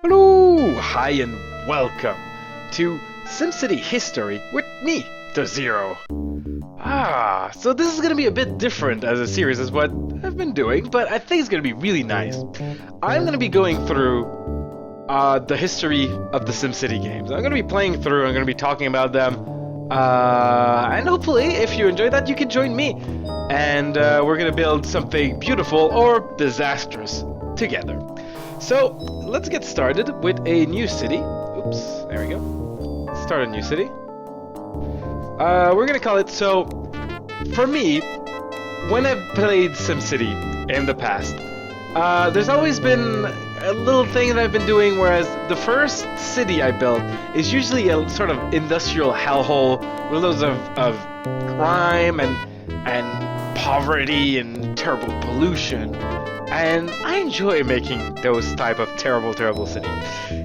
Hello, hi and welcome to SimCity History with me, Dozero. So this is gonna be a bit different as a series as what I've been doing, but I think it's gonna be really nice. I'm gonna be going through the history of the SimCity games. I'm gonna be playing through, I'm gonna be talking about them, and hopefully if you enjoy that you can join me. And we're gonna build something beautiful or disastrous together. So, let's get started with a new city. Oops, there we go. Start a new city. We're gonna call it, so, for me, when I've played SimCity in the past, there's always been a little thing that I've been doing, whereas the first city I built is usually a sort of industrial hellhole with loads of crime and poverty and terrible pollution. And I enjoy making those type of terrible cities.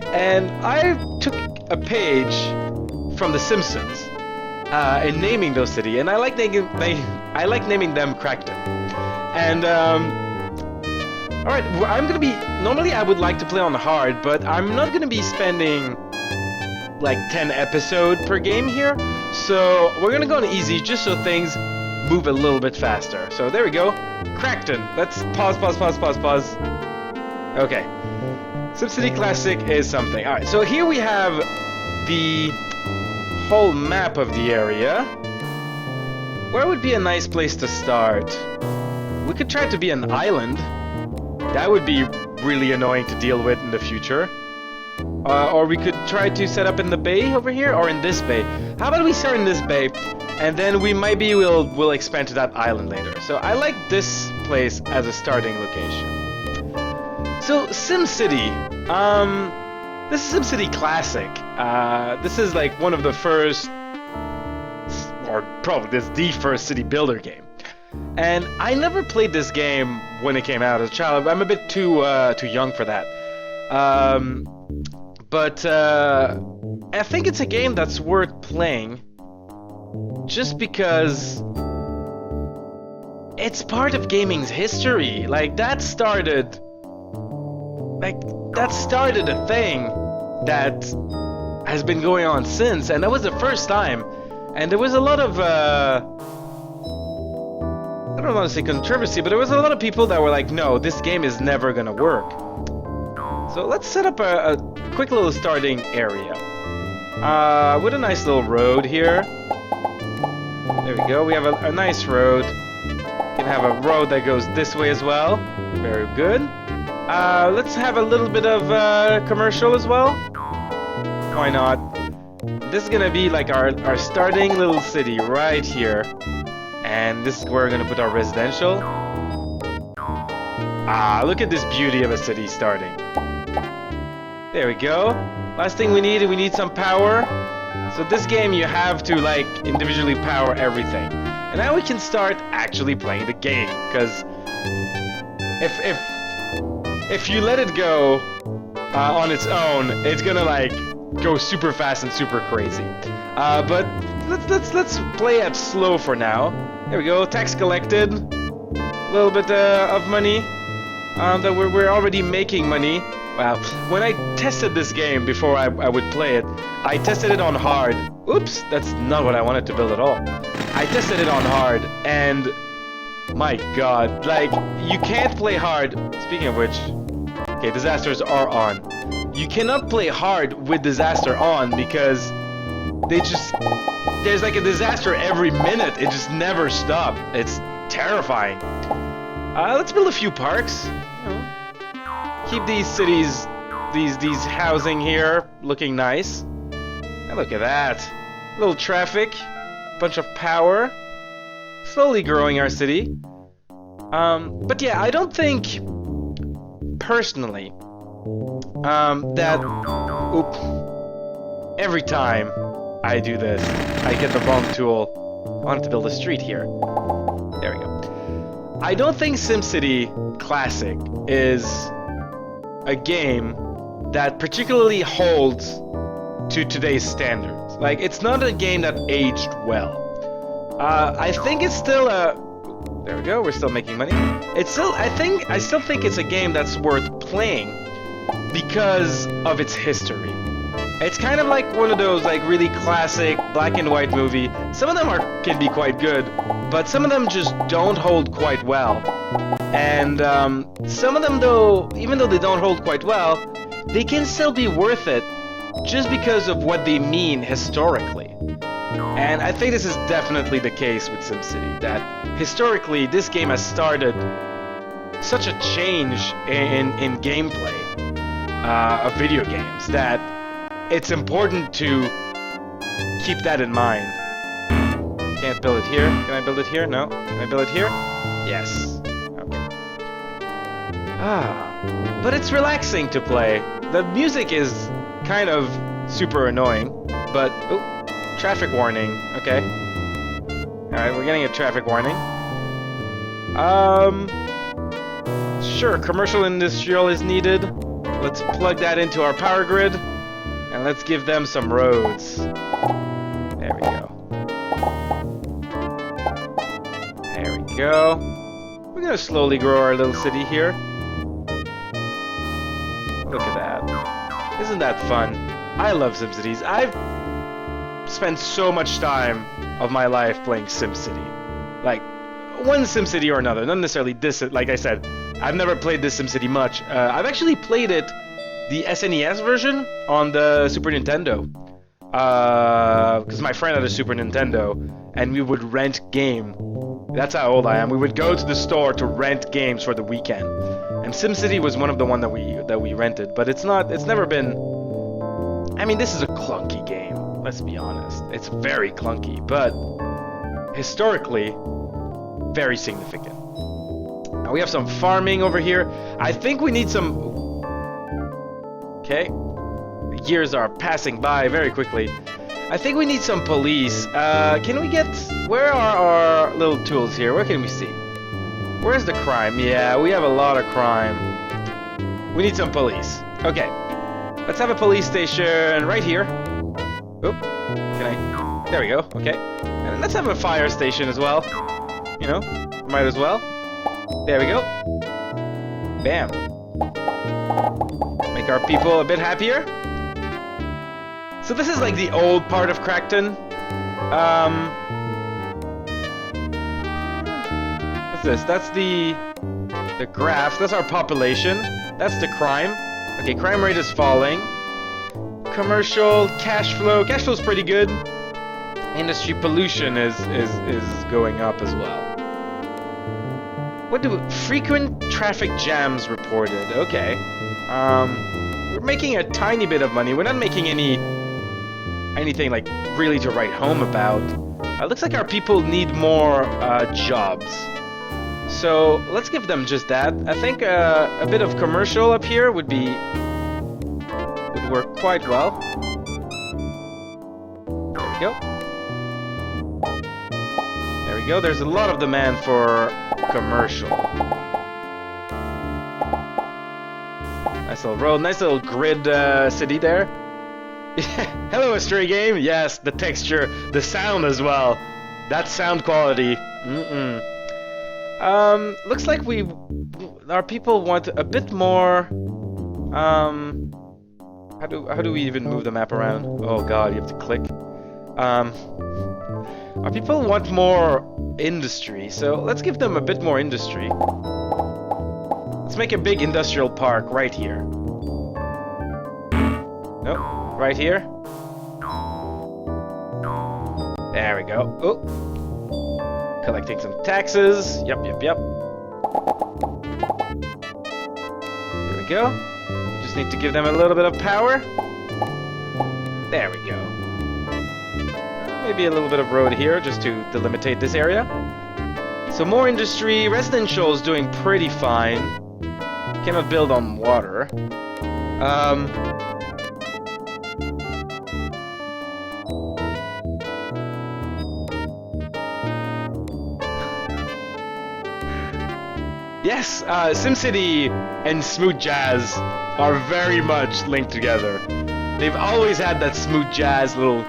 And I took a page from The Simpsons in naming those cities, and I like naming them Crackton. And all right, I'm gonna be. Normally, I would like to play on hard, but I'm not gonna be spending like 10 episodes per game here. So we're gonna go on easy, just so things move a little bit faster. So there we go. Crackton. Let's pause. Okay. SimCity Classic is something. Alright, so here we have the whole map of the area. Where would be a nice place to start? We could try to be an island. That would be really annoying to deal with in the future. Or we could try to set up in the bay over here, or in this bay. How about we start in this bay, and then we'll expand to that island later. So I like this place as a starting location. So SimCity, this is SimCity Classic. This is like one of the first, or probably this is the first city builder game. And I never played this game when it came out as a child. I'm a bit too young for that. But I think it's a game that's worth playing just because it's part of gaming's history. Like that started a thing that has been going on since, and that was the first time. And there was a lot of I don't want to say controversy, but there was a lot of people that were like, no, this game is never gonna work. So let's set up a quick little starting area with a nice little road here. There we go. We have a nice road. We can have a road that goes this way as well. Very good. Let's have a little bit of commercial as well. Why not? This is gonna be like our starting little city right here. And this is where we're gonna put our residential. Look at this beauty of a city starting. There we go. Last thing we need some power. So this game you have to like individually power everything. And now we can start actually playing the game, because if you let it go on its own, it's gonna like go super fast and super crazy. But let's play it slow for now. There we go. Tax collected. A little bit of money. That we're already making money. Wow. When I tested this game before I would play it, I tested it on hard. Oops, that's not what I wanted to build at all. I tested it on hard, and my god, like, you can't play hard. Speaking of which, okay, disasters are on. You cannot play hard with disaster on because there's like a disaster every minute. It just never stops. It's terrifying. Let's build a few parks. Keep these cities, these housing here looking nice. And look at that. Little traffic, bunch of power. Slowly growing our city. But yeah, I don't think personally that every time I do this, I get the wrong tool. I wanted to build a street here. There we go. I don't think SimCity Classic is a game that particularly holds to today's standards. Like, it's not a game that aged well. I think it's still a... There we go, we're still making money. I still think it's a game that's worth playing. because of its history. It's kind of like one of those like really classic black and white movie. Some of them can be quite good, but some of them just don't hold quite well. And some of them though, even though they don't hold quite well, they can still be worth it just because of what they mean historically. And I think this is definitely the case with SimCity, that historically this game has started such a change in gameplay of video games that it's important to keep that in mind. Can't build it here. Can I build it here? No. Can I build it here? Yes. Okay. But it's relaxing to play. The music is kind of super annoying, but... Oh, traffic warning. Okay. Alright, we're getting a traffic warning. Sure, commercial industrial is needed. Let's plug that into our power grid. And let's give them some roads. There we go. There we go. We're gonna slowly grow our little city here. Look at that. Isn't that fun? I love SimCities. I've spent so much time of my life playing SimCity. Like, one SimCity or another. Not necessarily this, like I said. I've never played this SimCity much. I've actually played it, the SNES version, on the Super Nintendo. Because my friend had a Super Nintendo, and we would rent game. That's how old I am. We would go to the store to rent games for the weekend. And SimCity was one of the one that we rented. But it's never been... I mean, this is a clunky game. Let's be honest. It's very clunky, but historically, very significant. Now we have some farming over here. I think we need some... Okay. The years are passing by very quickly. I think we need some police. Can we get... Where are our little tools here? Where can we see? Where's the crime? Yeah, we have a lot of crime. We need some police. Okay. Let's have a police station right here. Oop. Can I... There we go. Okay. And let's have a fire station as well. You know, might as well. There we go. Bam. Make our people a bit happier. So this is like the old part of Crackton. What's this? That's the graph. That's our population. That's the crime. Okay, crime rate is falling. Commercial, cash flow. Cash flow's pretty good. Industry pollution is going up as well. What do frequent traffic jams reported? Okay. We're making a tiny bit of money. We're not making anything like really to write home about. Looks like our people need more jobs. So let's give them just that. I think a bit of commercial up here would work quite well. There we go. There we go. There's a lot of demand for commercial. Nice little road, nice little grid city there. Hello, History Game. Yes, the texture, the sound as well. That sound quality. Looks like our people want a bit more. How do we even move the map around? Oh God, you have to click. Our people want more industry, so let's give them a bit more industry. Let's make a big industrial park right here. Nope, right here. There we go. Oh, collecting some taxes. Yep. There we go. We just need to give them a little bit of power. There we go. Maybe a little bit of road here just to delimitate this area. So more industry. Residential is doing pretty fine. Cannot build on water. Yes, SimCity and smooth jazz are very much linked together. They've always had that smooth jazz little...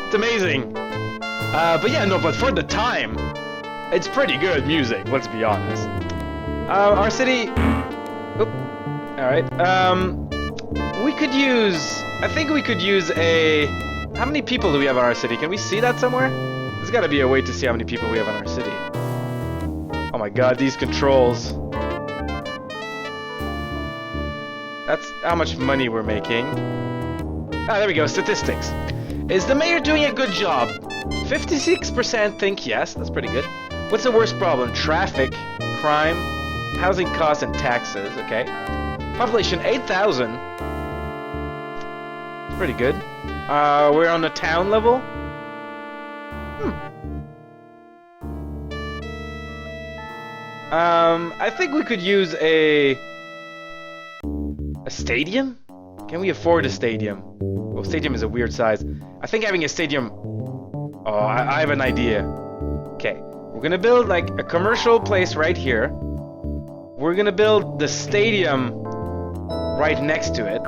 it's amazing. But yeah, no, but for the time, It's pretty good music, let's be honest. Our city... Oop. Alright, we could use... I think we could use a... How many people do we have in our city? Can we see that somewhere? There's gotta be a way to see how many people we have in our city. Oh my god, these controls. That's how much money we're making. Ah, there we go, statistics. Is the mayor doing a good job? 56% think yes, that's pretty good. What's the worst problem? Traffic, crime, housing costs, and taxes, okay. Population 8,000. It's pretty good. We're on the town level. I think we could use a stadium? Can we afford a stadium? Well, stadium is a weird size. I think having a stadium... Oh, I have an idea. Okay, we're gonna build like a commercial place right here. We're gonna build the stadium right next to it,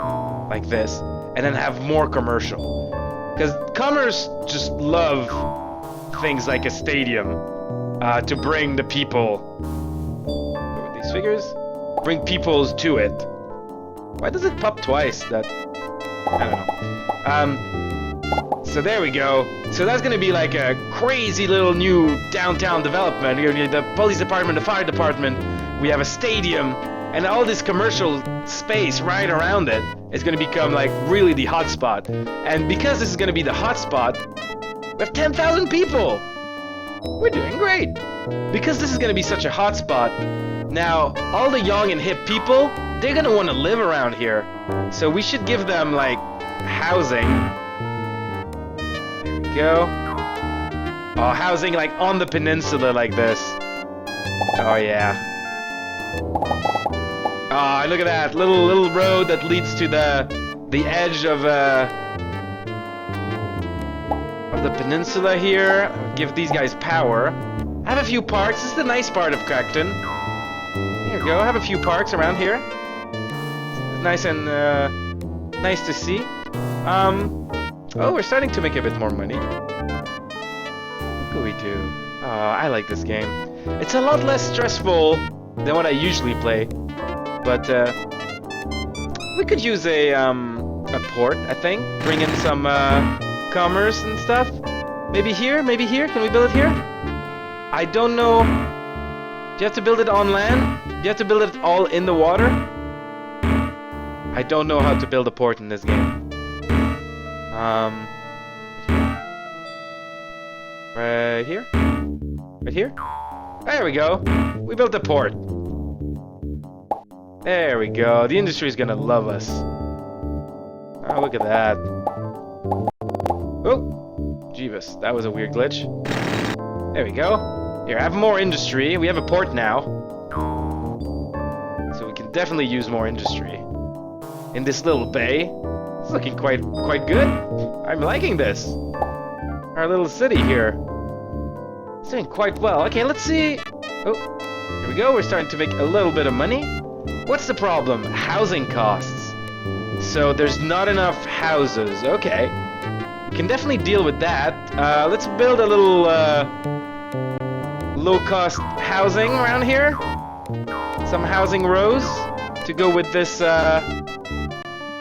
like this, and then have more commercial. Because commerce just love things like a stadium to bring the people. With these figures, bring peoples to it. Why does it pop twice? That I don't know. So there we go. So that's gonna be like a crazy little new downtown development. You're gonna need the police department, the fire department. We have a stadium, and all this commercial space right around it is gonna become like really the hotspot. And because this is gonna be the hotspot, we have 10,000 people. We're doing great. Because this is gonna be such a hotspot. Now, all the young and hip people, they're gonna want to live around here. So we should give them like housing. There we go. Oh, housing like on the peninsula like this. Oh yeah. Oh, look at that little road that leads to the edge of the peninsula here. Give these guys power. Have a few parks. This is the nice part of Crackton. Here we go. Have a few parks around here. It's nice and nice to see. Oh, we're starting to make a bit more money. What can we do? Oh, I like this game. It's a lot less stressful than what I usually play. But we could use a port, I think. Bring in some commerce and stuff. Maybe here? Maybe here? Can we build it here? I don't know. Do you have to build it on land? Do you have to build it all in the water? I don't know how to build a port in this game. Right here? Right here? There we go. We built a port. There we go. The industry is gonna love us. Oh, look at that. Oh! Jeebus, that was a weird glitch. There we go. Here, have more industry. We have a port now. So we can definitely use more industry. In this little bay. It's looking quite good. I'm liking this. Our little city here. It's doing quite well. Okay, let's see. Oh, here we go. We're starting to make a little bit of money. What's the problem? Housing costs. So there's not enough houses. Okay. We can definitely deal with that. Let's build a little low-cost housing around here. Some housing rows to go with this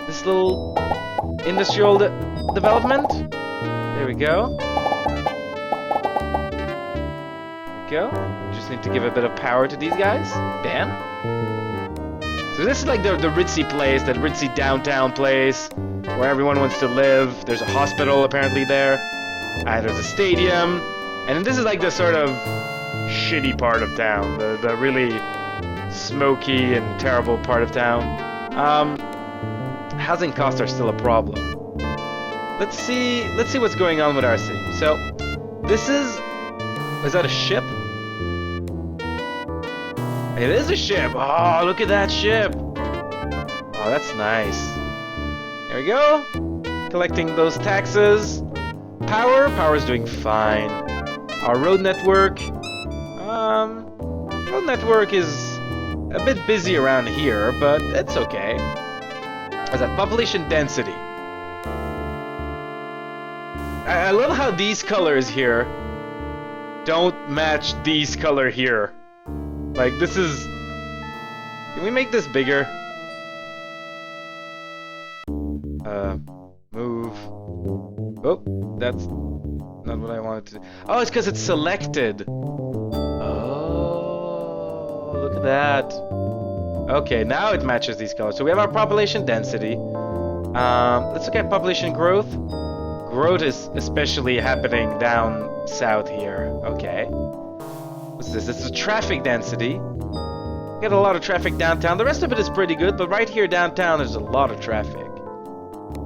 this little industrial development. There we go. There we go. We just need to give a bit of power to these guys. Bam. So this is like the ritzy place, that ritzy downtown place where everyone wants to live. There's a hospital apparently there. There's a stadium. And then this is like the sort of shitty part of town. The really smoky and terrible part of town. Housing costs are still a problem. Let's see what's going on with our city. So this is that a ship? It is a ship. Oh, look at that ship. Oh, that's nice. There we go. Collecting those taxes. Power's doing fine. Our road network. Road network is a bit busy around here, but it's okay. As a population density. I love how these colors here don't match these color here. Like, this is... Can we make this bigger? Move. Oh, that's not what I wanted to do. Oh, it's because it's selected. Oh, look at that. Okay, now it matches these colors. So we have our population density. Let's look at population growth. Growth is especially happening down south here. Okay. What's this? This is traffic density. We got a lot of traffic downtown. The rest of it is pretty good, but right here downtown there's a lot of traffic.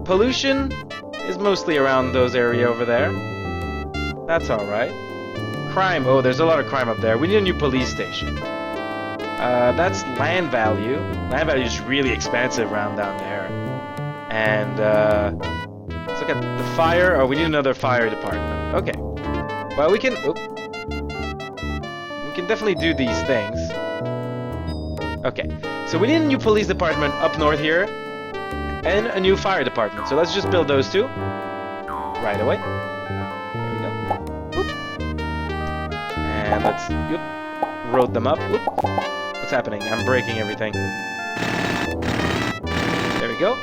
Pollution is mostly around those area over there. That's alright. Crime. Oh, there's a lot of crime up there. We need a new police station. That's land value. Land value is really expensive around down there. And, let's look at the fire. Oh, we need another fire department. Okay. Well, we can... Oh. We can definitely do these things. Okay. So we need a new police department up north here. And a new fire department. So let's just build those two. Right away. There we go. Oop. And let's... Yep. Road them up. Oop. What's happening? I'm breaking everything. There we go.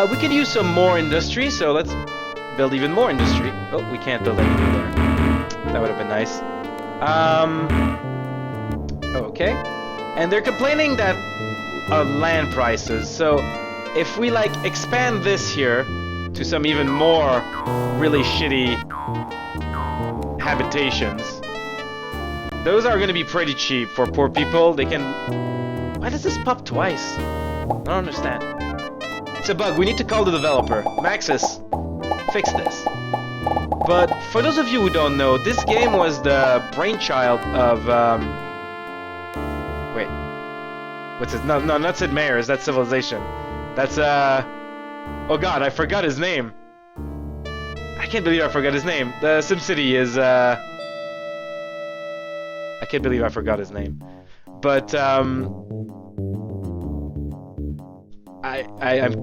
We could use some more industry, so let's build even more industry. Oh, we can't build anything there. That would have been nice. Okay. And they're complaining that land prices. So if we like expand this here to some even more really shitty habitations, those are going to be pretty cheap for poor people. They can... Why does this pop twice? I don't understand. It's a bug. We need to call the developer. Maxis, fix this. But for those of you who don't know, this game was the brainchild of... Wait. What's it? No, not Sid Meier's. That's Civilization. That's, Oh god, I forgot his name. I can't believe I forgot his name. The SimCity is, I can't believe I forgot his name. But, I'm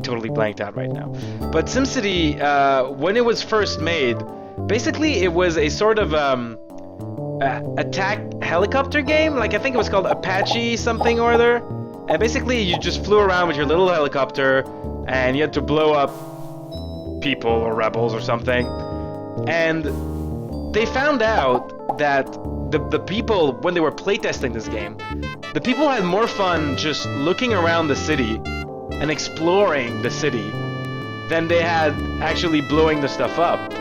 totally blanked out right now. But SimCity, when it was first made, basically it was a sort of, attack helicopter game. Like, I think it was called Apache something or other. And basically you just flew around with your little helicopter and you had to blow up people or rebels or something. And they found out that the people, when they were playtesting this game, the people had more fun just looking around the city and exploring the city than they had actually blowing the stuff up.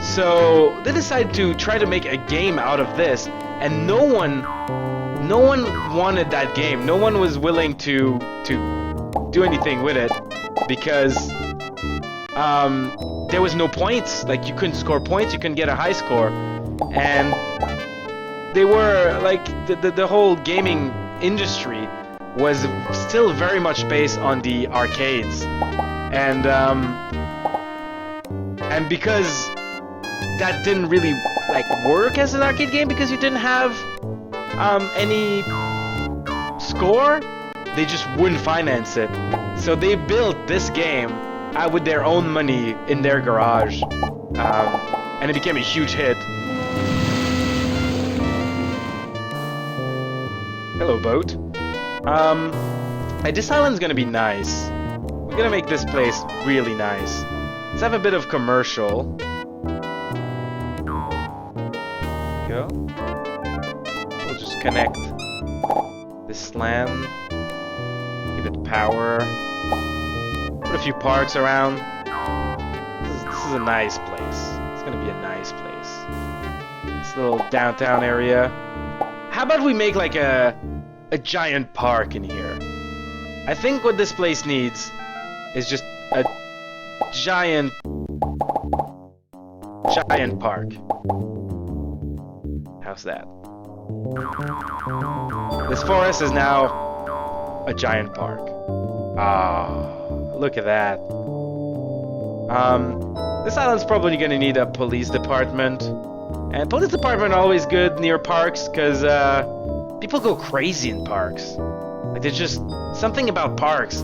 So they decided to try to make a game out of this, and no one wanted that game. No one was willing to do anything with it because there was no points. Like, you couldn't score points, you couldn't get a high score, and they were like the whole gaming industry was still very much based on the arcades, and because that didn't really like work as an arcade game because you didn't have any score, they just wouldn't finance it. So they built this game with their own money in their garage, and it became a huge hit. Hello, boat. This island's gonna be nice. We're gonna make this place really nice. Let's have a bit of commercial. Go. We'll just connect this land. Give it power. Put a few parks around. This is a nice place. It's gonna be a nice place. This little downtown area. How about we make like a giant park in here? I think what this place needs is just a giant park. How's that? This forest is now a giant park. Ah, look at that. This island's probably gonna need a police department. And police department are always good near parks, because people go crazy in parks. Like, there's just something about parks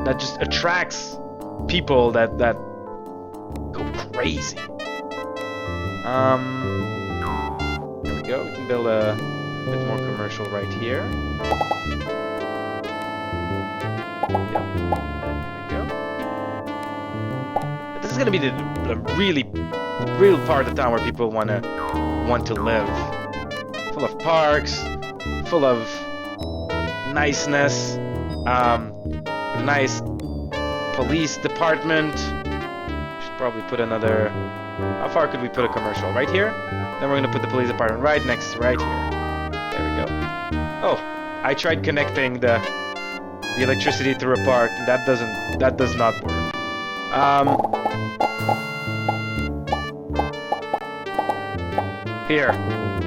that just attracts people that go crazy. we go. We can build a bit more commercial right here. Yep. There we go. But this is gonna be the real part of town where people want to live. Full of parks, full of niceness, nice police department. Should probably put another. How far could we put a commercial? Right here? Then we're gonna put the police department right next, right here. There we go. Oh, I tried connecting the electricity through a park. That does not work. Here.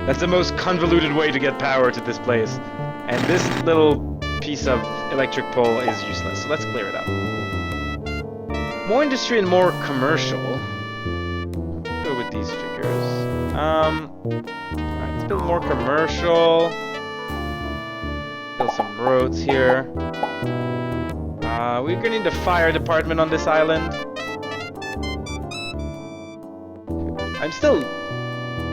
That's the most convoluted way to get power to this place. And this little piece of electric pole is useless. So let's clear it up. More industry and more commercial. Go with these figures. Alright, let's build more commercial. Build some roads here. We're gonna need a fire department on this island.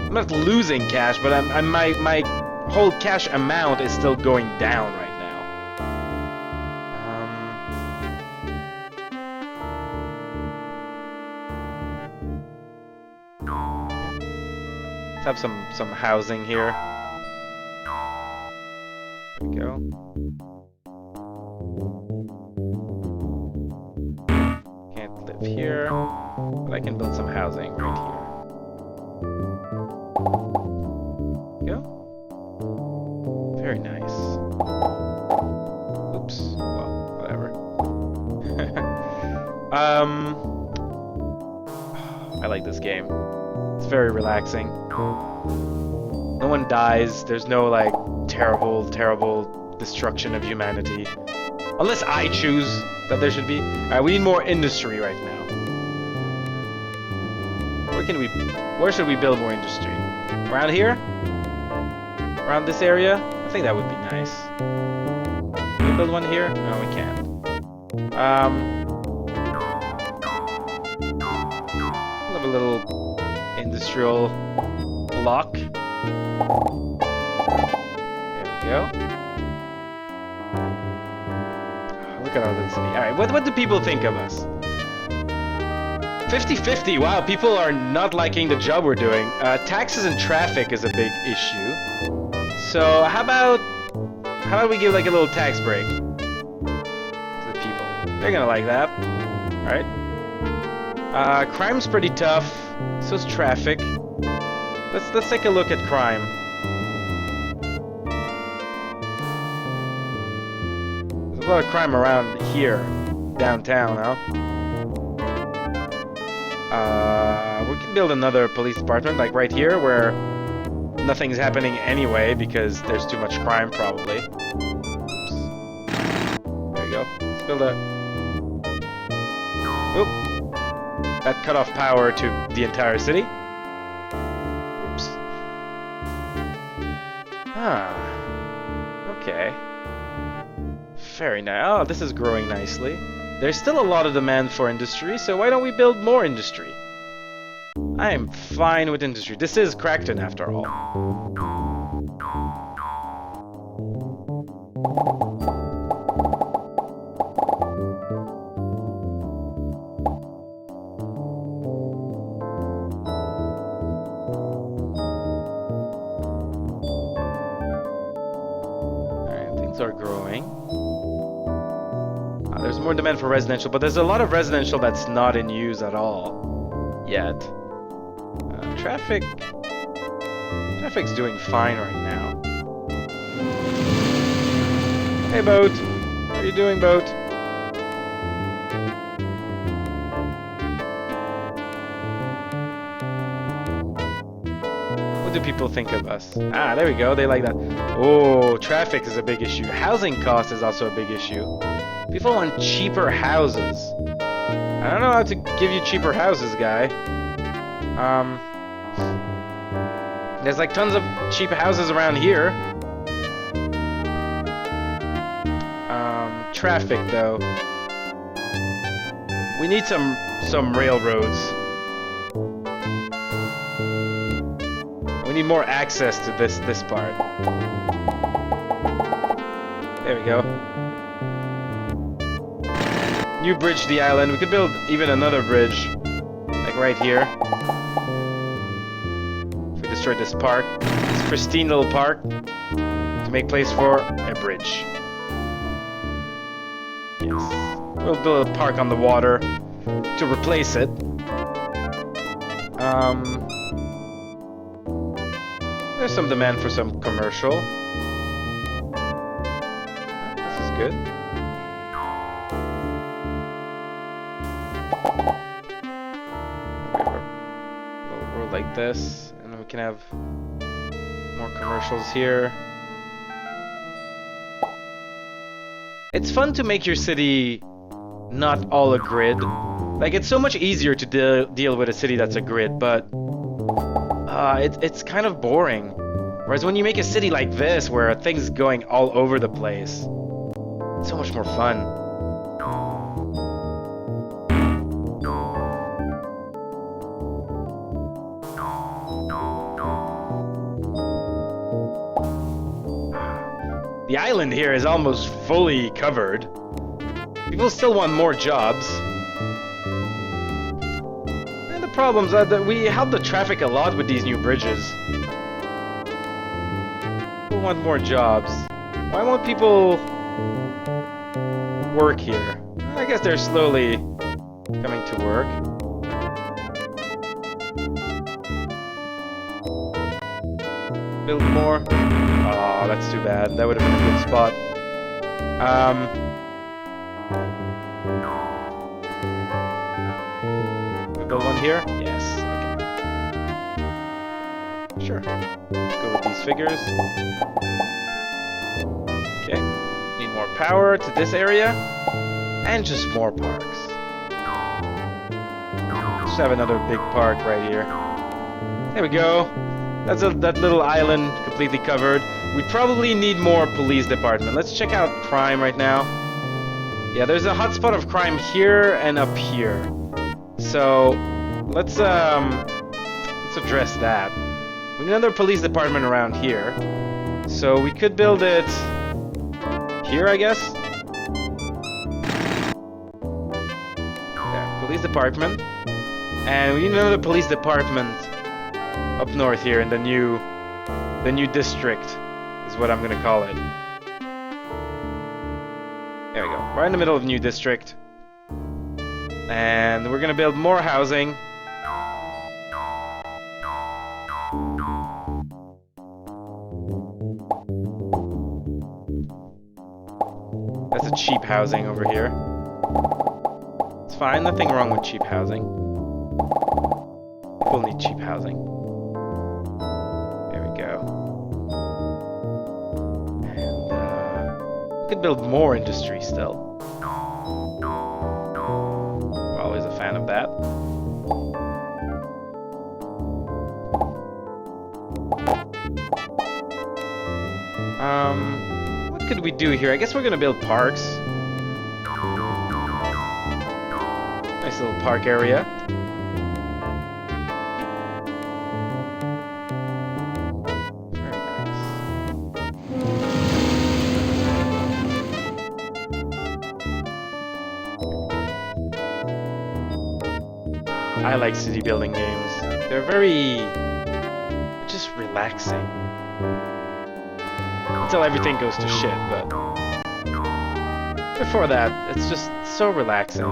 I'm not losing cash, but my whole cash amount is still going down right now. Let's have some housing here. There we go. Can't live here, but I can build some housing right here. Very nice. Oops. Well, whatever. I like this game. It's very relaxing. No one dies. There's no, like, terrible destruction of humanity. Unless I choose that there should be. Alright, we need more industry right now. Where should we build more industry? Around here? Around this area? I think that would be nice. Can we build one here? No, we can't. We'll have a little industrial block. There we go. Look at our little city. Alright, what do people think of us? 50-50. Wow, people are not liking the job we're doing. Taxes and traffic is a big issue. So how about we give like a little tax break to the people? They're gonna like that, right? Crime's pretty tough. So's traffic. Let's take a look at crime. There's a lot of crime around here, downtown, huh? We can build another police department, like right here, where nothing's happening anyway because there's too much crime, probably. Oops. There you go. Let's build a... Oop. That cut off power to the entire city. Oops. Ah. Okay. Very nice. Oh, this is growing nicely. There's still a lot of demand for industry, so why don't we build more industry? I am fine with industry. This is Crackton, after all. Alright, things are growing. There's more demand for residential, but there's a lot of residential that's not in use at all yet. Traffic's doing fine right now. Hey, boat. How are you doing, boat? What do people think of us? Ah, there we go. They like that. Oh, traffic is a big issue. Housing cost is also a big issue. People want cheaper houses. I don't know how to give you cheaper houses, guy. There's like tons of cheap houses around here. Traffic though. We need some railroads. We need more access to this part. There we go. New bridge to the island. We could build even another bridge, like right here. If we destroy this park, this pristine little park, to make place for a bridge. Yes. We'll build a park on the water to replace it. There's some demand for some commercial. This is good. We'll like this, and then we can have more commercials here. It's fun to make your city not all a grid. Like, it's so much easier to deal with a city that's a grid, but it's kind of boring. Whereas when you make a city like this, where things going all over the place, it's so much more fun. The island here is almost fully covered. People still want more jobs. And the problems are that we help the traffic a lot with these new bridges. People want more jobs. Why won't people work here? I guess they're slowly coming to work. Build more. Oh, that's too bad. That would have been a good spot. We build one here? Yes. Okay. Sure. Let's go with these figures. Okay. Need more power to this area. And just more parks. Just have another big park right here. There we go. That's that little island completely covered. We probably need more police department. Let's check out crime right now. Yeah, there's a hotspot of crime here and up here. So let's address that. We need another police department around here. So we could build it here, I guess. There, police department. And we need another police department up north here in the new district is what I'm gonna call it. There we go, right in the middle of new district. And we're gonna build more housing. That's a cheap housing over here. It's fine, nothing wrong with cheap housing. People need cheap housing. We could build more industry still. Always a fan of that. What could we do here? I guess we're gonna build parks. Nice little park area. I like city building games. They're very just relaxing. Until everything goes to shit, but before that, it's just so relaxing.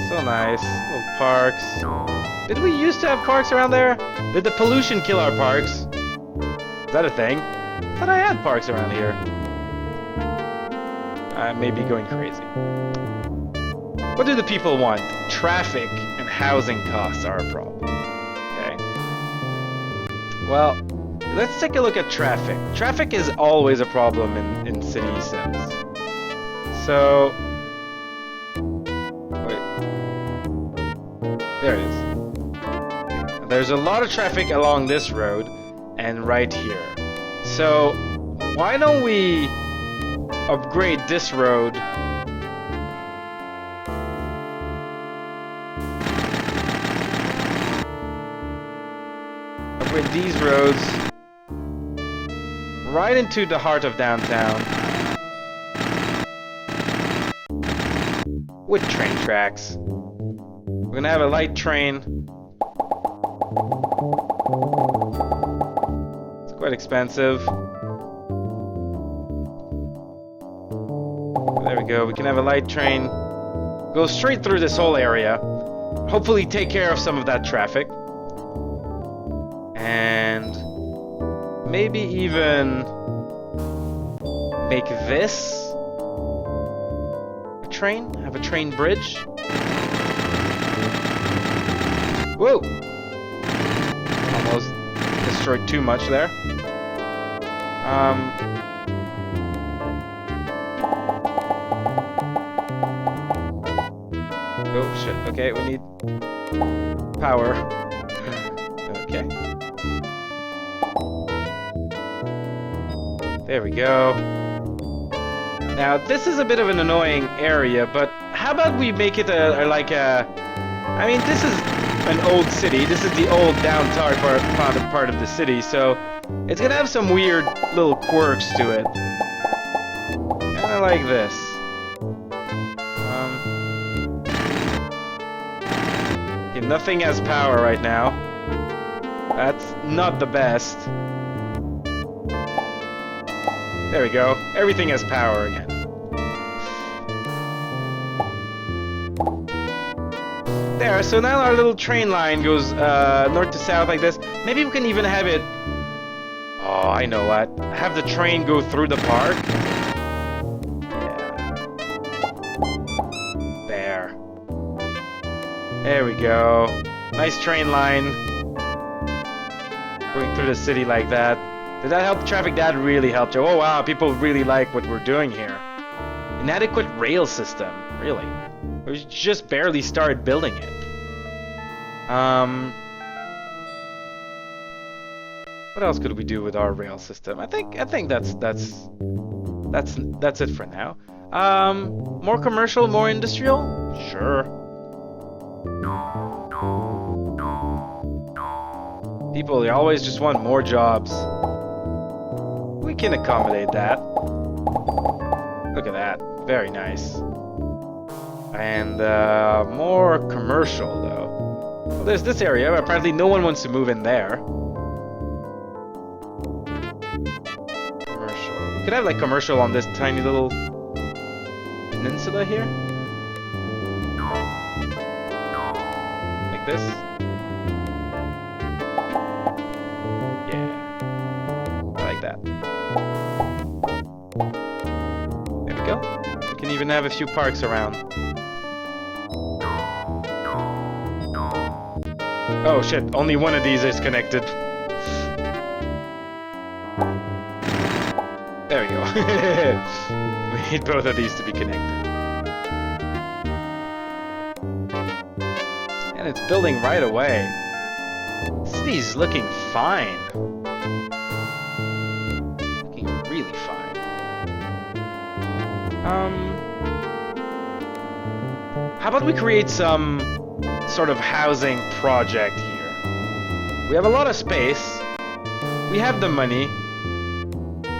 So nice. Little parks. Did we used to have parks around there? Did the pollution kill our parks? Is that a thing? I thought I had parks around here. I may be going crazy. What do the people want? Traffic and housing costs are a problem. Okay. Well, let's take a look at traffic. Traffic is always a problem in City Sims. So... wait. There it is. There's a lot of traffic along this road and right here. So, why don't we upgrade this road these roads right into the heart of downtown with train tracks. We're gonna have a light train. It's quite expensive. There we go. We can have a light train go straight through this whole area. Hopefully take care of some of that traffic. And maybe even make this a train? Have a train bridge? Whoa! Almost destroyed too much there. Oh shit, okay, we need power. Okay. There we go. Now, this is a bit of an annoying area, but how about we make it I mean, this is an old city. This is the old downtown part of the city, so it's gonna have some weird little quirks to it. Kinda like this. Okay, nothing has power right now. That's not the best. There we go. Everything has power again. There, so now our little train line goes north to south like this. Maybe we can even have it... Oh, I know what. Have the train go through the park. Yeah. There. There we go. Nice train line. Going through the city like that. Did that help traffic? That really helped. Oh wow, people really like what we're doing here. Inadequate rail system, really. We just barely started building it. What else could we do with our rail system? I think that's it for now. More commercial, more industrial? Sure. People, they always just want more jobs. We can accommodate that. Look at that. Very nice. And more commercial, though. Well, there's this area. Apparently no one wants to move in there. Commercial. We could have, like, commercial on this tiny little peninsula here. Like this. That. There we go. We can even have a few parks around. Oh shit, only one of these is connected. There we go. We need both of these to be connected. And it's building right away. The city's looking fine. Really fine. How about we create some sort of housing project here? We have a lot of space. We have the money.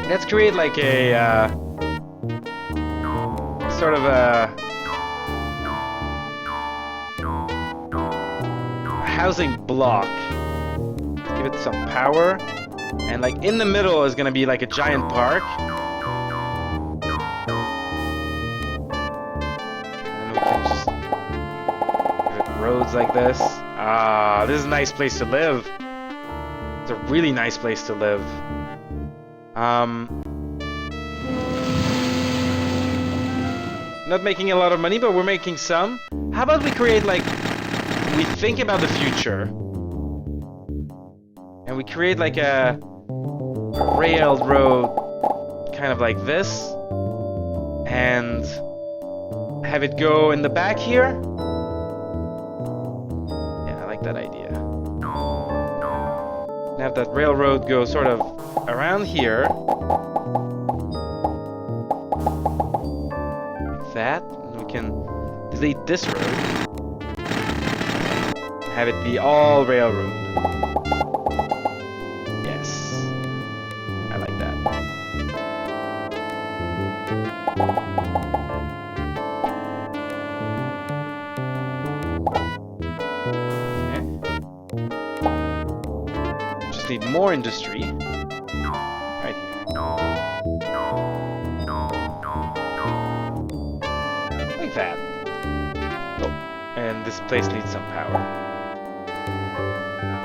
Let's create like a sort of a housing block. Let's give it some power. And like in the middle is gonna be like a giant park. And we can just give it roads like this. Ah, this is a nice place to live. It's a really nice place to live. Not making a lot of money, but we're making some. How about we create like, we think about the future. And we create like a railroad kind of like this. And have it go in the back here. Yeah, I like that idea. And have that railroad go sort of around here. Like that. And we can delete this road. Have it be all railroad. more industry. Right here. Like that. Oh, and this place needs some power.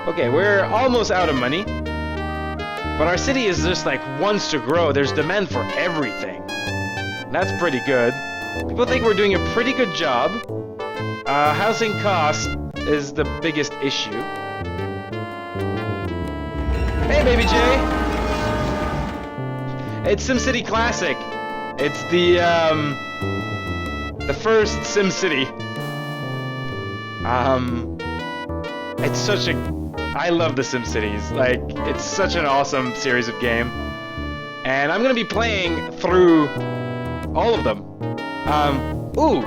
Okay, we're almost out of money. But our city is just like wants to grow. There's demand for everything. And that's pretty good. People think we're doing a pretty good job. Housing cost is the biggest issue. Hey, Baby J! It's SimCity Classic. It's the first SimCity. It's such a... I love the SimCities. Like, it's such an awesome series of game. And I'm gonna be playing through all of them. Ooh!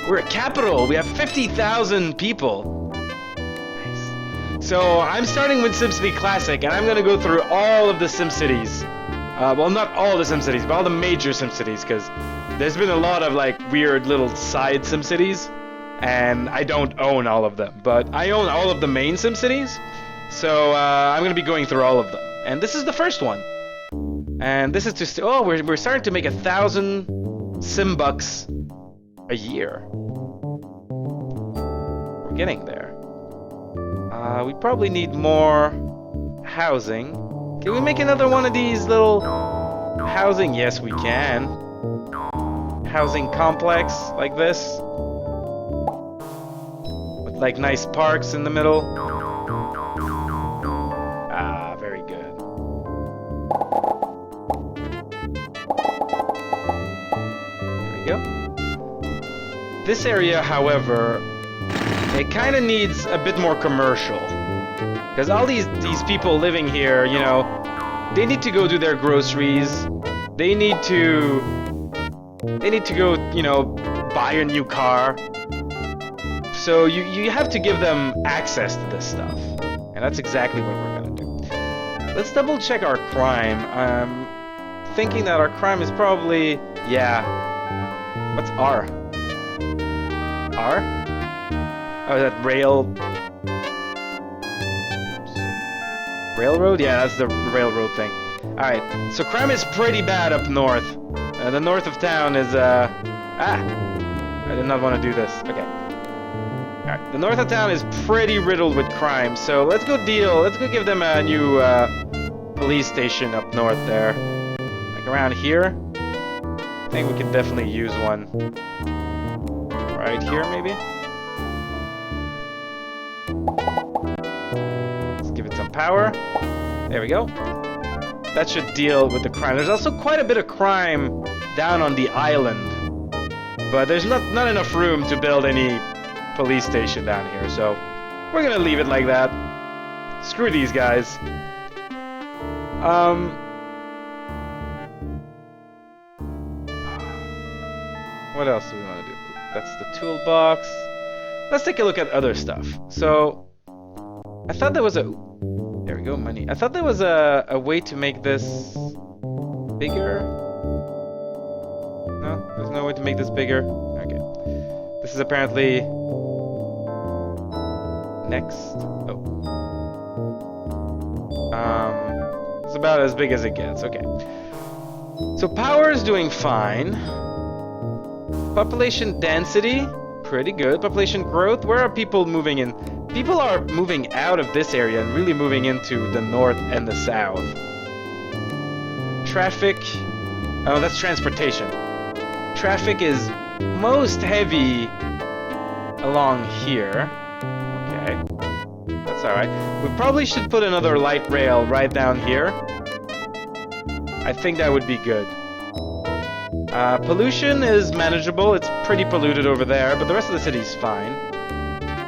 We're a capital! We have 50,000 people! Nice. So, I'm starting with SimCity Classic, and I'm gonna go through all of the SimCities. Well, not all the SimCities, but all the major SimCities, because there's been a lot of, like, weird little side SimCities. And I don't own all of them, but I own all of the main SimCities, so I'm going to be going through all of them. And this is the first one. And this is to... Oh, we're starting to make 1,000 SimBucks a year. We're getting there. We probably need more housing. Can we make another one of these little housing? Yes, we can. Housing complex like this. Like nice parks in the middle. Ah, very good. There we go. This area, however, it kind of needs a bit more commercial. Because all these people living here, you know, they need to go do their groceries. They need to go, you know, buy a new car. So you have to give them access to this stuff. And that's exactly what we're gonna do. Let's double check our crime. I'm thinking that our crime is probably... Yeah. What's R? R? Oh, is that rail... Oops. Railroad? Yeah, that's the railroad thing. Alright, so crime is pretty bad up north. The north of town is, I did not want to do this. Okay. Alright, the north of town is pretty riddled with crime, so let's go give them a new police station up north there. Like around here. I think we can definitely use one. Right here, maybe? Let's give it some power. There we go. That should deal with the crime. There's also quite a bit of crime down on the island. But there's not enough room to build any police station down here, so we're gonna leave it like that. Screw these guys. What else do we want to do? That's the toolbox. Let's take a look at other stuff. So I thought there was a... There we go, money. I thought there was a way to make this bigger. No? There's no way to make this bigger? Okay. This is apparently... Next. Oh. It's about as big as it gets. Okay. So power is doing fine. Population density, pretty good. Population growth, where are people moving in? People are moving out of this area and really moving into the north and the south. Traffic. Oh, that's transportation. Traffic is most heavy along here. Okay. That's alright. We probably should put another light rail right down here. I think that would be good. Pollution is manageable. It's pretty polluted over there, but the rest of the city's fine.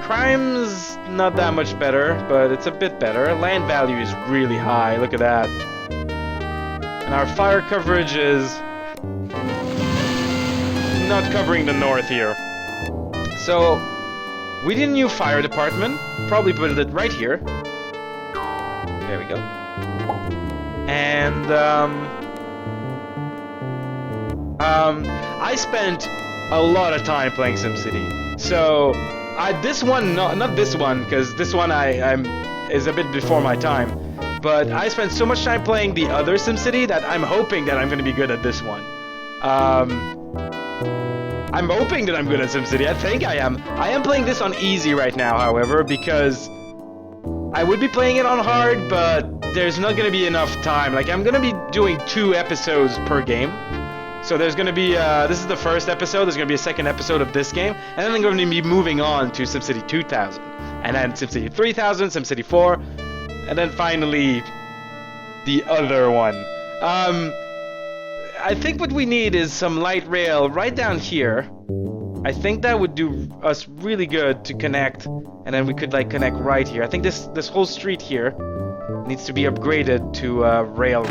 Crime's not that much better, but it's a bit better. Land value is really high. Look at that. And our fire coverage is not covering the north here. So we need a new fire department. Probably put it right here. There we go. And I spent a lot of time playing SimCity. So this one, not this one, because this one is a bit before my time. but I spent so much time playing the other SimCity that I'm hoping that I'm going to be good at this one. I'm hoping that I'm good at SimCity. I think I am. I am playing this on easy right now, however, because I would be playing it on hard, but there's not going to be enough time. Like, I'm going to be doing 2 episodes per game. So there's going to be, this is the first episode, there's going to be a second episode of this game, and then I'm going to be moving on to SimCity 2000, and then SimCity 3000, SimCity 4, and then finally, the other one. I think what we need is some light rail right down here. I think that would do us really good to connect, and then we could like connect right here. I think this whole street here needs to be upgraded to rail.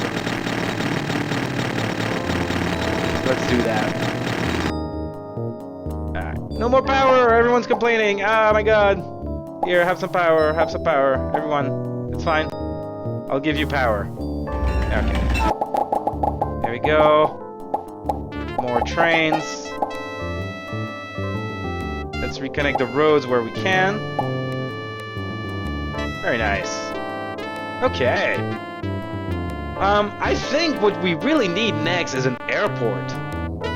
Let's do that. No more power! Everyone's complaining! Oh my god! Here, have some power, Everyone, it's fine. I'll give you power. Okay. There we go. More trains. Let's reconnect the roads where we can. Very nice. Okay. I think what we really need next is an airport.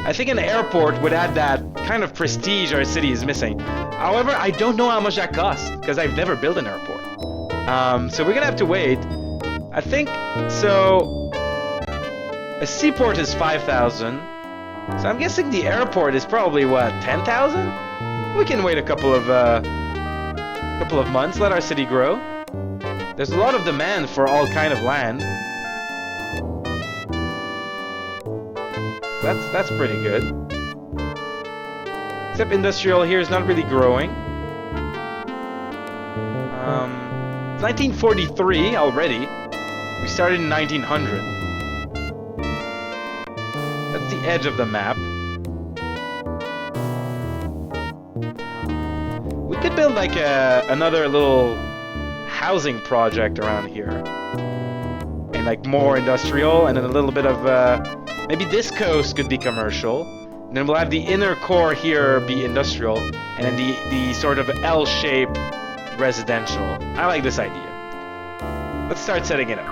I think an airport would add that kind of prestige our city is missing. However, I don't know how much that costs, because I've never built an airport. So we're gonna have to wait. I think, so... a seaport is 5,000. So I'm guessing the airport is probably, what, 10,000? We can wait a couple of months, let our city grow. There's a lot of demand for all kind of land. That's pretty good. Except industrial here is not really growing. It's 1943 already. We started in 1900. That's the edge of the map. We could build like another little housing project around here. And like more industrial, and then a little bit of maybe this coast could be commercial. And then we'll have the inner core here be industrial, and then the sort of L-shaped residential. I like this idea. Let's start setting it up.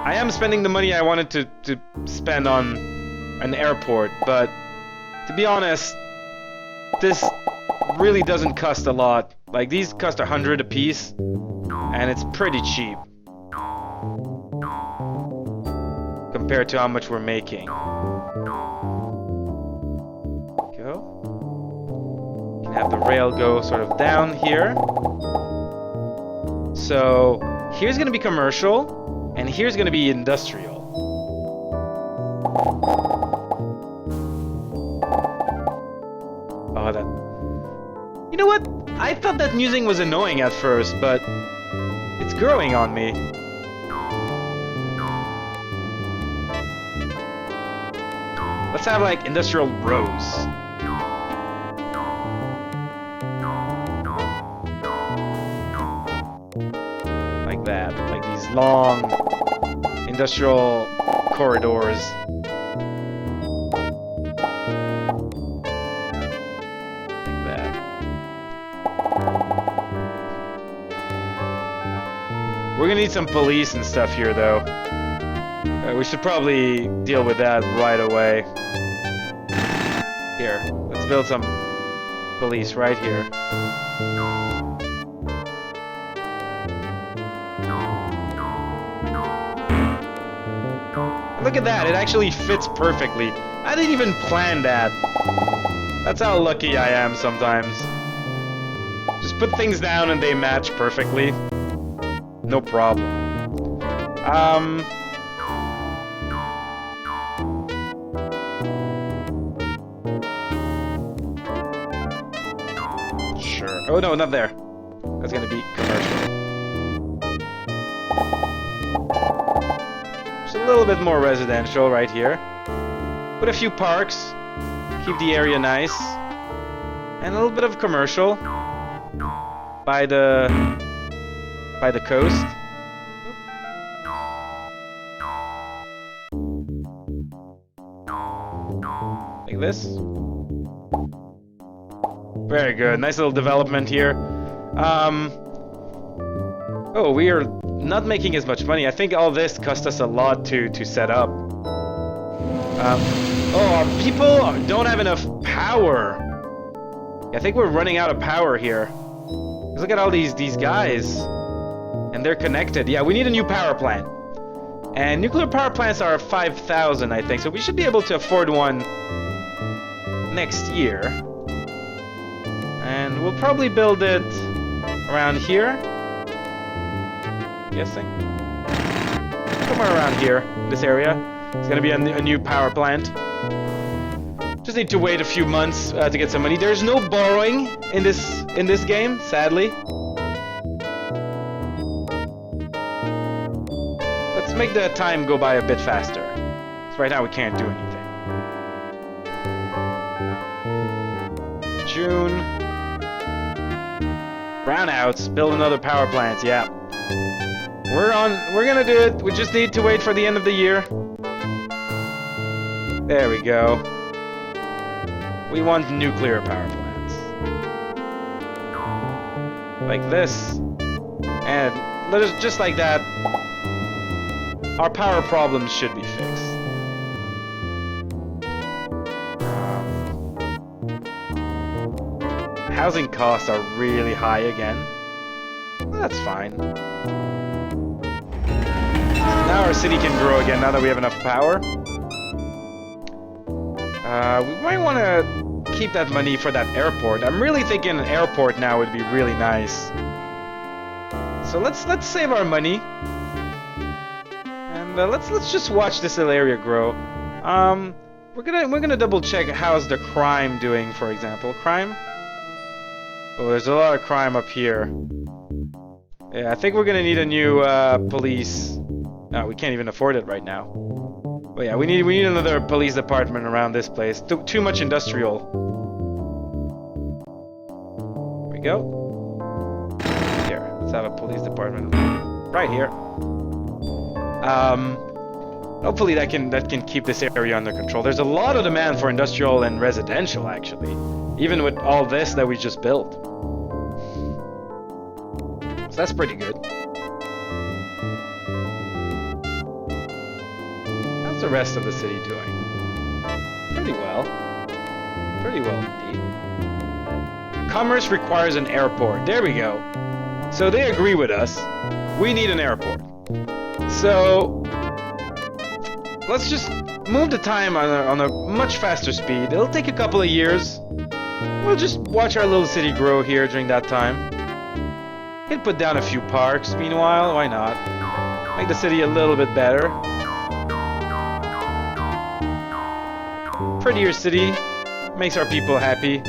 I am spending the money I wanted to spend on an airport, but to be honest, this really doesn't cost a lot. Like, these cost 100 a piece, and it's pretty cheap compared to how much we're making. Go. You can have the rail go sort of down here. So here's gonna be commercial, and here's gonna be industrial. Oh, that... You know what? I thought that music was annoying at first, but it's growing on me. Let's have like industrial rows. Like that. Like these long industrial corridors. Like that. We're gonna need some police and stuff here though. We should probably deal with that right away. Here, let's build some police right here. Look at that, it actually fits perfectly. I didn't even plan that. That's how lucky I am sometimes. Just put things down and they match perfectly. No problem. Oh no, not there. That's gonna be commercial. Just a little bit more residential right here. Put a few parks. Keep the area nice. And a little bit of commercial. By the coast. Like this. Very good. Nice little development here. Oh, we are not making as much money. I think all this cost us a lot to set up. Oh, our people don't have enough power. I think we're running out of power here. Look at all these guys. And they're connected. Yeah, we need a new power plant. And nuclear power plants are 5,000, I think. So we should be able to afford one next year. And we'll probably build it around here. Guessing. Somewhere around here, this area. It's gonna be a new power plant. Just need to wait a few months to get some money. There's no borrowing in this game, sadly. Let's make the time go by a bit faster. Because right now we can't do anything. June. Brownouts. Build another power plant. Yeah. We're gonna do it. We just need to wait for the end of the year. There we go. We want nuclear power plants. Like this. And just like that, our power problems should be fixed. Housing costs are really high again. That's fine. Now our city can grow again, now that we have enough power. We might want to keep that money for that airport. I'm really thinking an airport now would be really nice. So let's save our money. And let's just watch this little area grow. We're gonna double check how's the crime doing, for example. Crime? Oh, there's a lot of crime up here. Yeah, I think we're gonna need a new police. No, we can't even afford it right now. But yeah, we need another police department around this place. Too much industrial. Here we go. Here, let's have a police department right here. Hopefully that can keep this area under control. There's a lot of demand for industrial and residential, actually, even with all this that we just built. So that's pretty good. How's the rest of the city doing? Pretty well. Pretty well indeed. Commerce requires an airport. There we go. So they agree with us. We need an airport. So let's just move the time on a much faster speed. It'll take a couple of years. We'll just watch our little city grow here during that time. Can put down a few parks meanwhile, why not? Make the city a little bit better. Prettier city, makes our people happy.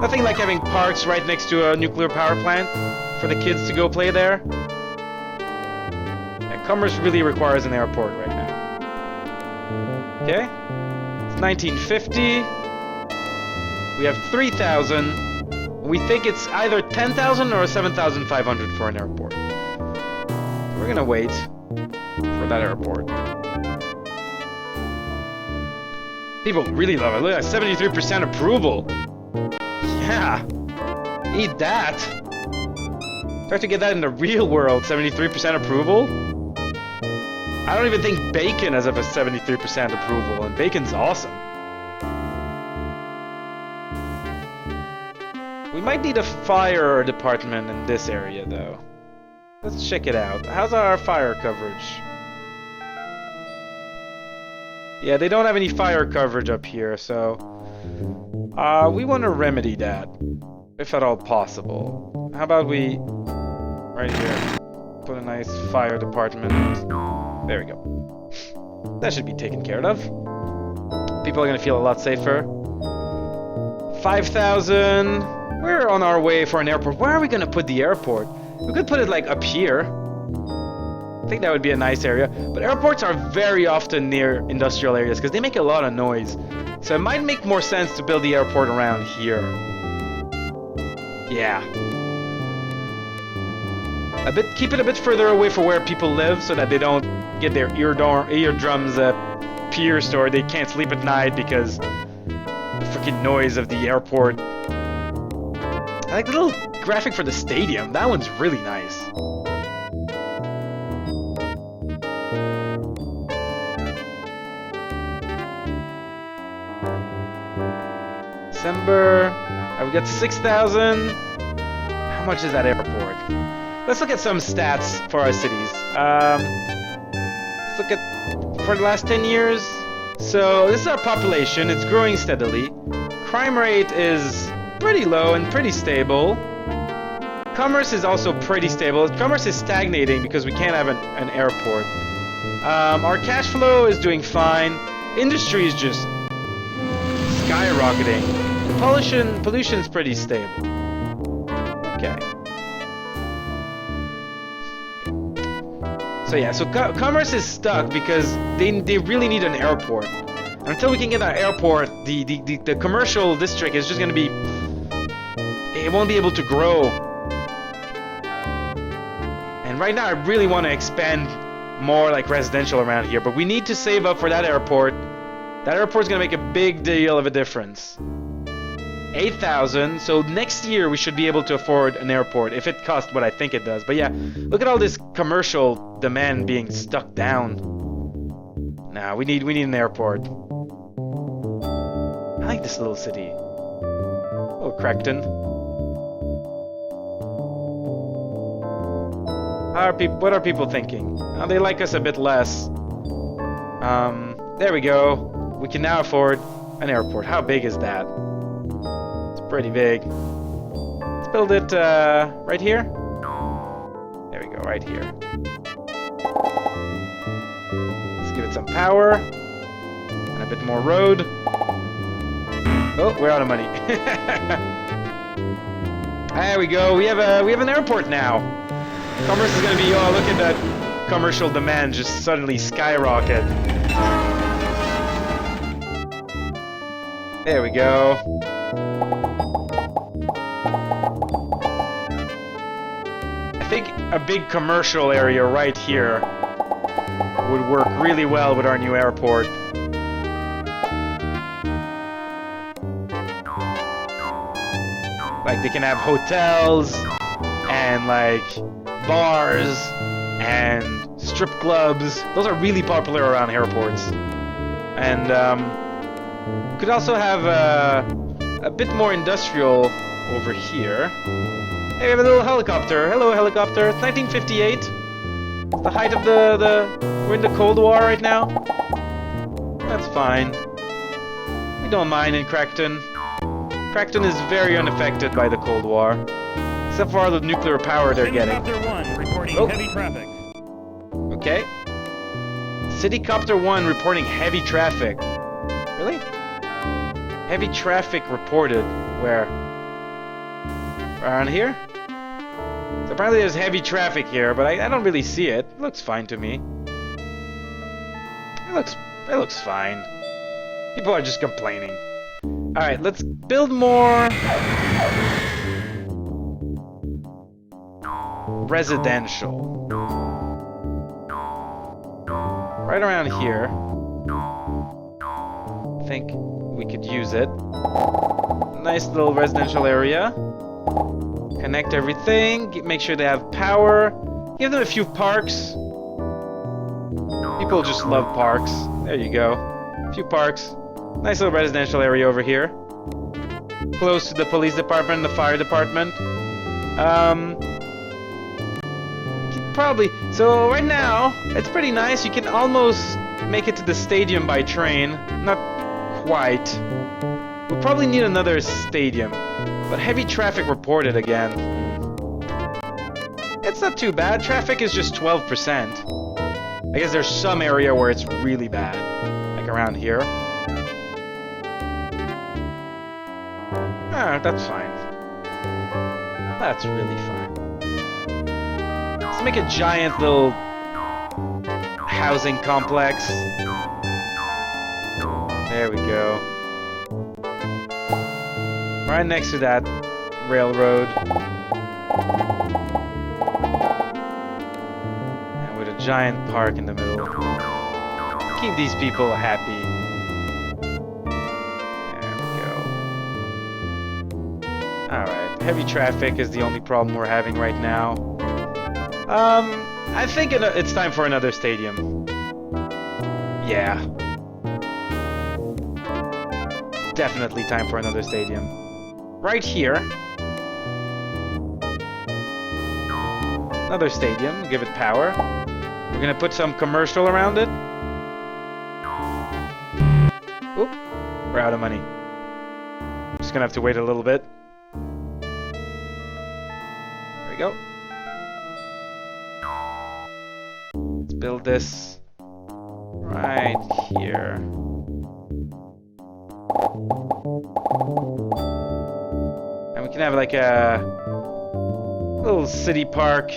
Nothing like having parks right next to a nuclear power plant for the kids to go play there. Yeah, commerce really requires an airport right now. Okay, it's 1950. We have 3,000. We think it's either 10,000 or 7,500 for an airport. We're gonna wait for that airport. People really love it. Look at that, 73% approval. Yeah, eat that. Start to get that in the real world. 73% approval. I don't even think bacon has a 73% approval, and bacon's awesome. We might need a fire department in this area, though. Let's check it out. How's our fire coverage? Yeah, they don't have any fire coverage up here, so we want to remedy that, if at all possible. How about we, right here, put a nice fire department. There we go. That should be taken care of. People are going to feel a lot safer. 5,000. We're on our way for an airport. Where are we going to put the airport? We could put it like up here. I think that would be a nice area. But airports are very often near industrial areas because they make a lot of noise. So it might make more sense to build the airport around here. Yeah. Keep it a bit further away from where people live so that they don't get their eardrums pierced or they can't sleep at night because the freaking noise of the airport. I like the little graphic for the stadium. That one's really nice. December. We got 6,000. How much is that airport? Let's look at some stats for our cities. Let's look at for the last 10 years. So this is our population. It's growing steadily. Crime rate is pretty low and pretty stable. Commerce is also pretty stable. Commerce is stagnating because we can't have an airport. Our cash flow is doing fine. Industry is just skyrocketing. Pollution's pretty stable. Okay. So yeah, so commerce is stuck because they really need an airport. And until we can get an airport, the commercial district is just going to be... It won't be able to grow. And right now I really want to expand more like residential around here, but we need to save up for that airport. That airport's going to make a big deal of a difference. 8,000, so next year we should be able to afford an airport if it costs what I think it does. But yeah, look at all this commercial demand being stuck down. Nah, we need an airport. I like this little city. Oh, Crackton. What are people thinking? Oh, they like us a bit less. There we go. We can now afford an airport. How big is that? Pretty big. Let's build it right here. There we go, right here. Let's give it some power and a bit more road. Oh, we're out of money. There we go. We have an airport now. Commerce is gonna be. Oh, look at that commercial demand just suddenly skyrocket. There we go. I think a big commercial area right here would work really well with our new airport. Like, they can have hotels and like bars and strip clubs. Those are really popular around airports. And could also have a bit more industrial over here. Hey, we have a little helicopter. Hello, helicopter. It's 1958. It's the height of we're in the Cold War right now. That's fine. We don't mind in Crackton. Crackton is very unaffected by the Cold War. Except for all the nuclear power they're getting. Citycopter 1 reporting heavy traffic. Okay. Citycopter 1 reporting heavy traffic. Really? Heavy traffic reported. Where? Around here? So apparently there's heavy traffic here, but I don't really see it. It looks fine to me. It looks fine. People are just complaining. Alright, let's build more residential. Right around here. I think we could use it. Nice little residential area. Connect everything. Make sure they have power. Give them a few parks. People just love parks. There you go. A few parks. Nice little residential area over here. Close to the police department, the fire department. Probably. So right now, it's pretty nice. You can almost make it to the stadium by train. Not quite. We'll probably need another stadium. But heavy traffic reported again. It's not too bad. Traffic is just 12%. I guess there's some area where it's really bad. Like around here. Ah, that's fine. That's really fine. Let's make a giant little housing complex. There we go. Right next to that railroad. And with a giant park in the middle. Keep these people happy. There we go. Alright. heavy traffic is the only problem we're having right now. I think it's time for another stadium. Yeah. Definitely time for another stadium. Right here. Another stadium, give it power. We're gonna put some commercial around it. Oop, we're out of money. Just gonna have to wait a little bit. There we go. Let's build this right here. And we can have like a little city park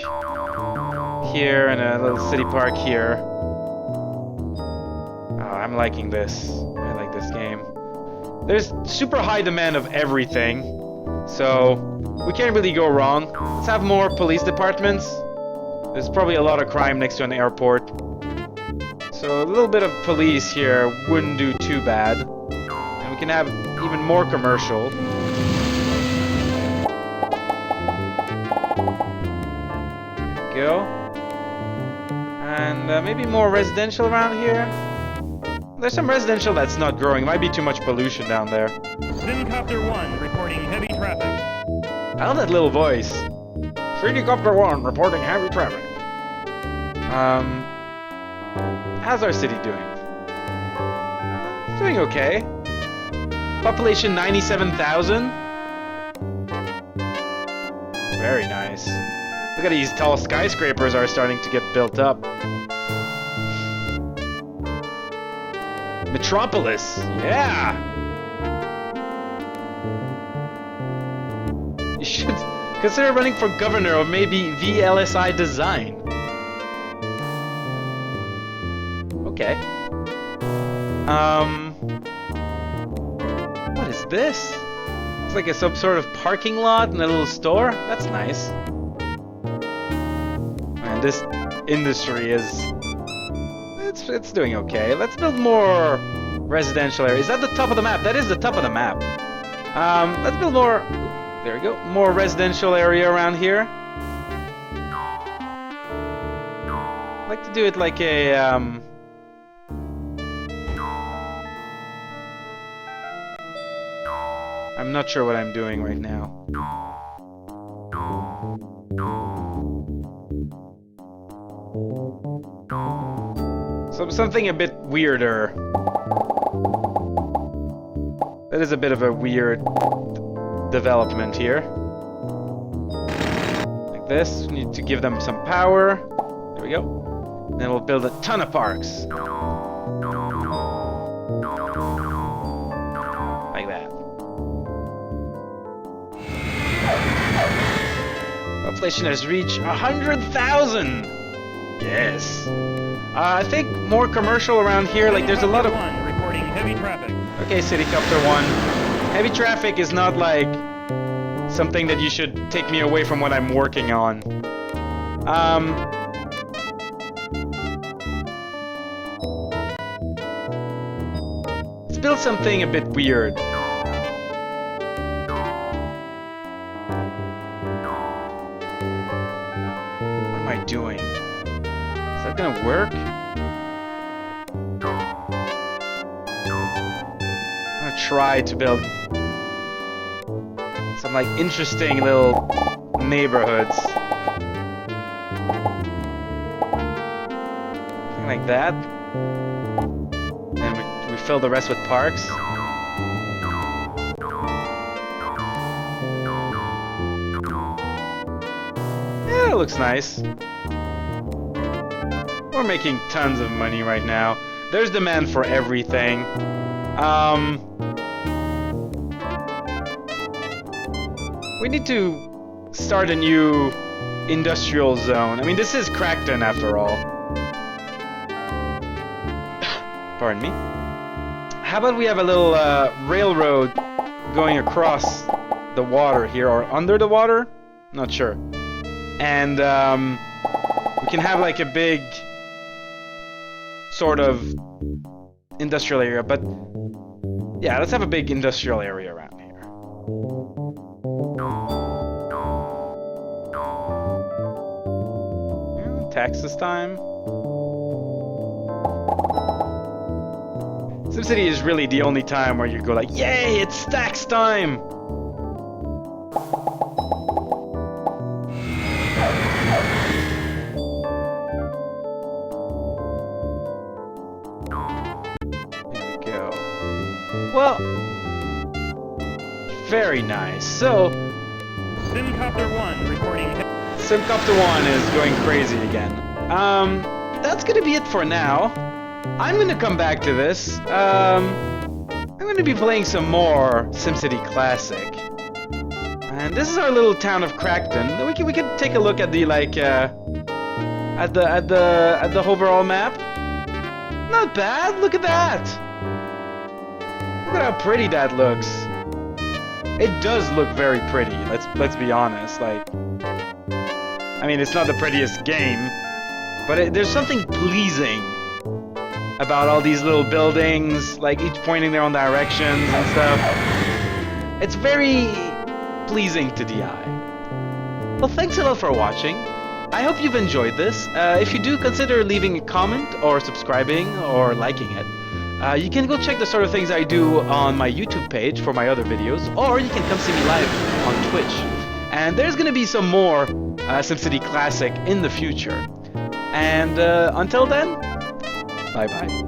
here and a little city park here. Oh, I'm liking this. I like this game. There's super high demand of everything, so we can't really go wrong. Let's have more police departments. There's probably a lot of crime next to an airport, so a little bit of police here wouldn't do too bad. And we can have even more commercial. There we go. And maybe more residential around here. There's some residential that's not growing. It might be too much pollution down there. SimCopter 1 reporting heavy traffic. I love that little voice. SimCopter 1 reporting heavy traffic. How's our city doing? It's doing okay. Population 97,000. Very nice. Look at these tall skyscrapers are starting to get built up. Metropolis, yeah! You should consider running for governor or maybe VLSI design. Okay. What is this? It's like some sort of parking lot and a little store? That's nice. Man, this industry is... It's doing okay. Let's build more residential areas. Is that the top of the map? That is the top of the map. Let's build more... There we go. More residential area around here. I'd like to do it like a... I'm not sure what I'm doing right now. So something a bit weirder. That is a bit of a weird development here. Like this. We need to give them some power. There we go. And then we'll build a ton of parks. Like that. Population has reached 100,000! Yes. I think more commercial around here, like there's a lot of... Reporting heavy traffic. Okay, SimCopter 1. Heavy traffic is not like something that you should take me away from what I'm working on. Let's build something a bit weird. What am I doing? Is that gonna work? I'm gonna try to build some like interesting little neighborhoods. Something like that. And we fill the rest with parks. Yeah, it looks nice. We're making tons of money right now. There's demand for everything. We need to start a new industrial zone. I mean, this is Crackton after all. Pardon me. How about we have a little railroad going across the water here, or under the water? Not sure. And we can have like a big sort of industrial area, but yeah, let's have a big industrial area around here. taxes time. SimCity is really the only time where you go like, yay, it's tax time! Here we go. Well, very nice. So, Simcopter 1 reporting. SimCopter 1 is going crazy again. That's gonna be it for now. I'm gonna come back to this. I'm gonna be playing some more SimCity Classic. And this is our little town of Crackton. We can take a look at the at the overall map. Not bad. Look at that. Look at how pretty that looks. It does look very pretty. Let's be honest. Like, I mean, it's not the prettiest game, but there's something pleasing about all these little buildings, like each pointing their own directions and stuff. It's very pleasing to the eye. Well, thanks a lot for watching. I hope you've enjoyed this. If you do, consider leaving a comment or subscribing or liking it. You can go check the sort of things I do on my YouTube page for my other videos, or you can come see me live on Twitch. And there's gonna be some more SimCity Classic in the future. And until then, bye-bye.